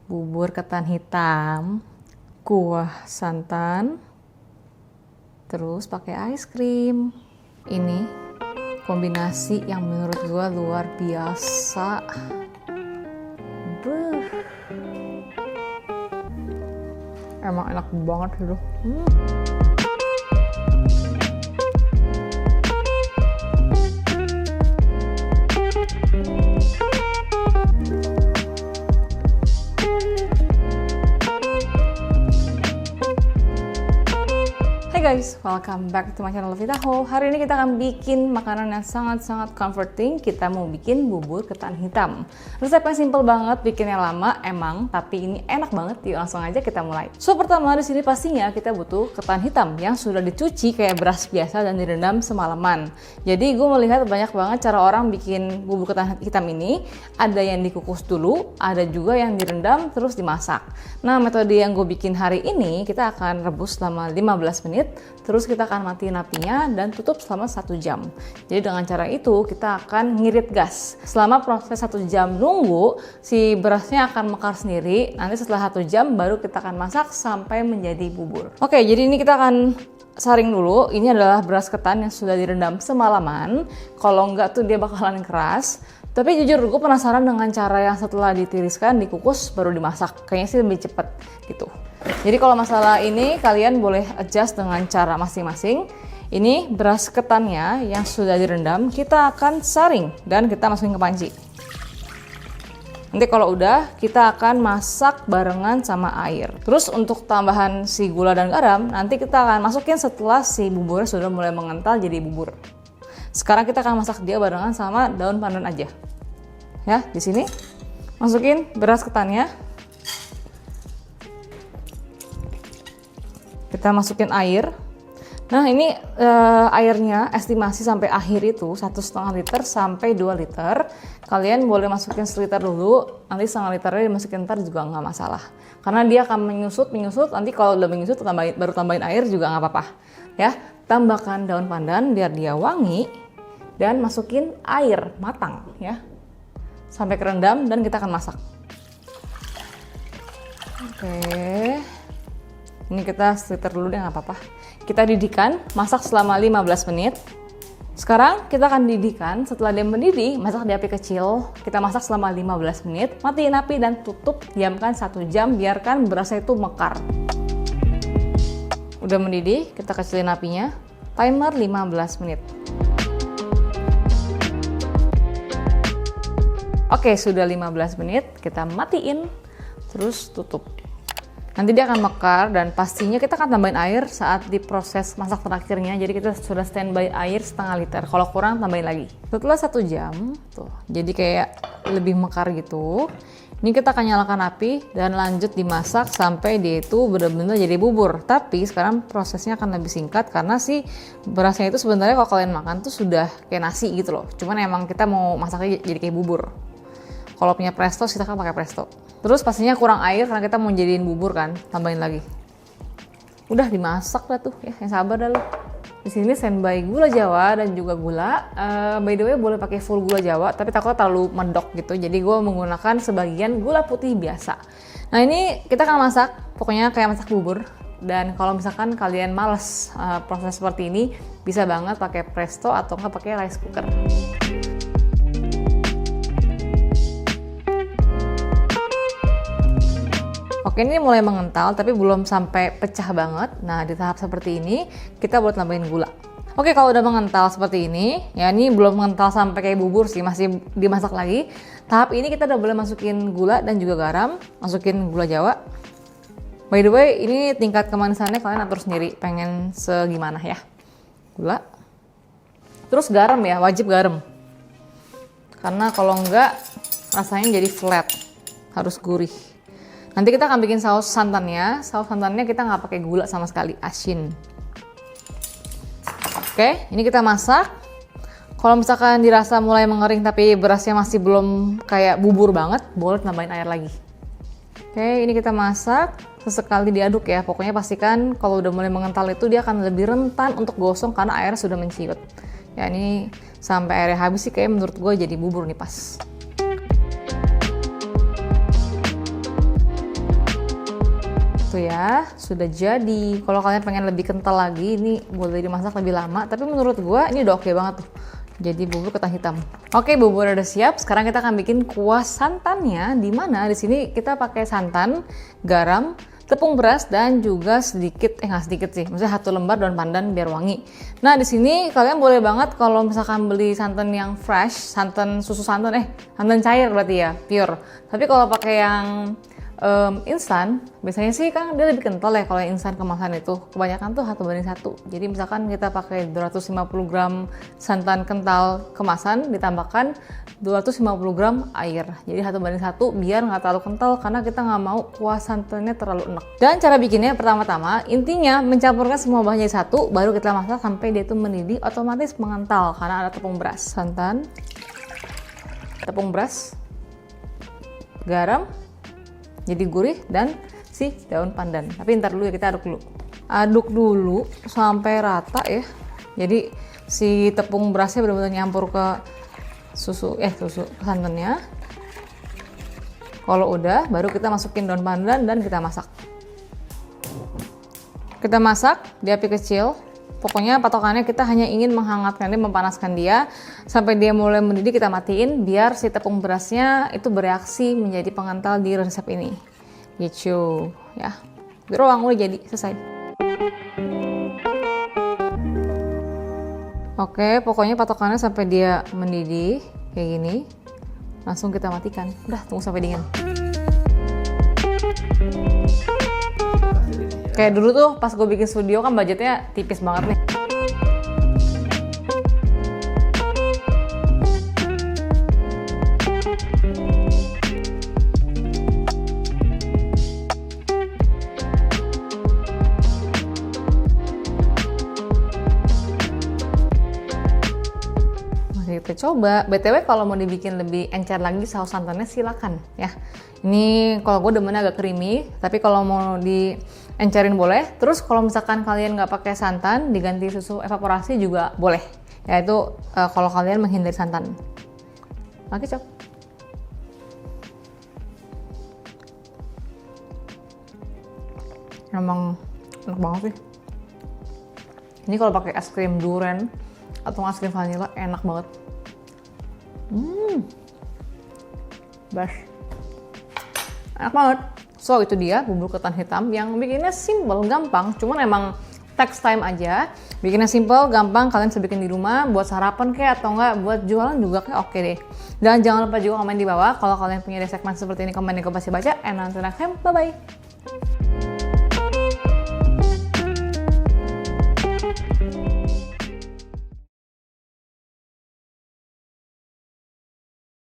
bubur ketan hitam, kuah santan, terus pakai es krim. Ini kombinasi yang menurut gue luar biasa. Beuh. Emang enak banget gitu. Hai guys, welcome back to my channel Lovita Ho. Hari ini kita akan bikin makanan yang sangat-sangat comforting. Kita mau bikin bubur ketan hitam. Resepnya simple banget, bikinnya lama emang, tapi ini enak banget. Yuk langsung aja kita mulai. So pertama di sini pastinya kita butuh ketan hitam yang sudah dicuci kayak beras biasa dan direndam semalaman. Jadi gue melihat banyak banget cara orang bikin bubur ketan hitam ini. Ada yang dikukus dulu, ada juga yang direndam terus dimasak. Nah metode yang gue bikin hari ini kita akan rebus selama 15 menit. Terus kita akan matiin apinya dan tutup selama 1 jam. Jadi dengan cara itu kita akan ngirit gas. Selama proses 1 jam nunggu, si berasnya akan mekar sendiri. Nanti setelah 1 jam baru kita akan masak sampai menjadi bubur. Oke, jadi ini kita akan saring dulu. Ini adalah beras ketan yang sudah direndam semalaman. Kalau enggak tuh dia bakalan keras. Tapi jujur gue penasaran dengan cara yang setelah ditiriskan, dikukus, baru dimasak. Kayaknya sih lebih cepet gitu. Jadi kalau masalah ini kalian boleh adjust dengan cara masing-masing. Ini beras ketannya yang sudah direndam, kita akan saring dan kita masukin ke panci. Nanti kalau udah, kita akan masak barengan sama air. Terus untuk tambahan si gula dan garam, nanti kita akan masukin setelah si buburnya sudah mulai mengental jadi bubur. Sekarang kita akan masak dia barengan sama daun pandan aja. Ya, di sini masukin beras ketannya. Kita masukin air. Nah, ini airnya estimasi sampai akhir itu 1,5 liter sampai 2 liter. Kalian boleh masukin seliter dulu, nanti setengah liternya dimasukin ntar juga nggak masalah. Karena dia akan menyusut, nanti kalau udah menyusut baru tambahin air juga nggak apa-apa. Ya, tambahkan daun pandan biar dia wangi. Dan masukin air matang ya sampai kerendam dan kita akan masak. Oke, ini kita seliter dulu deh, nggak apa-apa. Kita didihkan, masak selama 15 menit. Sekarang kita akan didihkan. Setelah dia mendidih, masak di api kecil. Kita masak selama 15 menit, matiin api dan tutup, diamkan 1 jam, biarkan berasnya itu mekar. Udah mendidih, kita kecilin apinya, timer 15 menit. Oke, sudah 15 menit, kita matiin, terus tutup. Nanti dia akan mekar dan pastinya kita akan tambahin air saat di proses masak terakhirnya. Jadi kita sudah standby air setengah liter, kalau kurang tambahin lagi. Setelah 1 jam, tuh, jadi kayak lebih mekar gitu. Ini kita akan nyalakan api dan lanjut dimasak sampai dia itu benar-benar jadi bubur. Tapi sekarang prosesnya akan lebih singkat karena si berasnya itu sebenarnya kalau kalian makan tuh sudah kayak nasi gitu loh. Cuman emang kita mau masaknya jadi kayak bubur. Kalau punya presto, kita kan pakai presto. Terus pastinya kurang air karena kita mau jadiin bubur kan, tambahin lagi. Udah dimasak dah tuh, ya yang sabar dah lo. Di sini standby gula Jawa dan juga gula. By the way boleh pakai full gula Jawa, tapi takutnya terlalu medok gitu. Jadi gue menggunakan sebagian gula putih biasa. Nah ini kita akan masak, pokoknya kayak masak bubur. Dan kalau misalkan kalian males proses seperti ini, bisa banget pakai presto atau nggak pakai rice cooker. Oke, ini mulai mengental tapi belum sampai pecah banget. Nah, di tahap seperti ini kita boleh tambahin gula. Oke, kalau udah mengental seperti ini, ya ini belum mengental sampai kayak bubur sih, masih dimasak lagi. Tahap ini kita udah boleh masukin gula dan juga garam, masukin gula Jawa. By the way, ini tingkat kemanisannya kalian atur sendiri, pengen segimana ya. Gula. Terus garam ya, wajib garam. Karena kalau enggak rasanya jadi flat, harus gurih. Nanti kita akan bikin saus santannya. Saus santannya kita nggak pakai gula sama sekali, asin. Oke, ini kita masak. Kalau misalkan dirasa mulai mengering tapi berasnya masih belum kayak bubur banget, boleh tambahin air lagi. Oke, ini kita masak. Sesekali diaduk ya. Pokoknya pastikan kalau udah mulai mengental itu dia akan lebih rentan untuk gosong karena airnya sudah menciut. Ya ini sampai airnya habis sih kayak menurut gue jadi bubur nih pas. Tuh ya, sudah jadi. Kalau kalian pengen lebih kental lagi, ini boleh dimasak lebih lama. Tapi menurut gua ini udah oke banget tuh. Jadi bubur ketan hitam. Oke, bubur udah siap. Sekarang kita akan bikin kuah santannya. Di mana di sini kita pakai santan, garam, tepung beras dan juga sedikit, nggak sedikit sih, maksudnya 1 lembar daun pandan biar wangi. Nah di sini kalian boleh banget kalau misalkan beli santan yang fresh, santan susu santan, santan cair berarti ya, pure. Tapi kalau pakai yang instan, biasanya sih kan dia lebih kental ya kalau yang instan kemasan itu. Kebanyakan tuh 1:1. Jadi misalkan kita pakai 250 gram santan kental kemasan, ditambahkan 250 gram air. Jadi 1:1 biar nggak terlalu kental karena kita nggak mau kuah santannya terlalu enak. Dan cara bikinnya pertama-tama, intinya mencampurkan semua bahan jadi satu, baru kita masak sampai dia itu mendidih, otomatis mengental karena ada tepung beras. Santan, tepung beras, garam, jadi gurih, dan si daun pandan. Tapi ntar dulu ya, kita aduk dulu. Aduk dulu sampai rata ya. Jadi si tepung berasnya benar-benar nyampur ke susu santannya. Kalau udah, baru kita masukin daun pandan dan kita masak. Kita masak di api kecil. Pokoknya patokannya kita hanya ingin menghangatkan dia, mempanaskan dia sampai dia mulai mendidih, kita matiin biar si tepung berasnya itu bereaksi menjadi pengental di resep ini. Gitu ya. Doang udah jadi, selesai. Oke, pokoknya patokannya sampai dia mendidih kayak gini. Langsung kita matikan. Udah, tunggu sampai dingin. Kayak dulu tuh pas gue bikin studio kan budgetnya tipis banget nih. Kita coba. BTW kalau mau dibikin lebih encer lagi saus santannya silakan ya. Ini kalau gue demennya agak creamy, tapi kalau mau diencerin boleh. Terus kalau misalkan kalian nggak pakai santan, diganti susu evaporasi juga boleh. Yaitu kalau kalian menghindari santan. Oke, cok. Emang enak banget sih. Ini kalau pakai es krim durian atau es krim vanilla enak banget. Best. Enak banget. So itu dia bubur ketan hitam yang bikinnya simple, gampang. Cuman emang takes time aja. Bikinnya simple, gampang. Kalian bisa bikin di rumah buat sarapan kayak atau enggak buat jualan juga kayak oke deh. Dan jangan lupa juga komen di bawah kalau kalian punya segmen seperti ini, komen di gue pasti baca. And until next time, bye bye.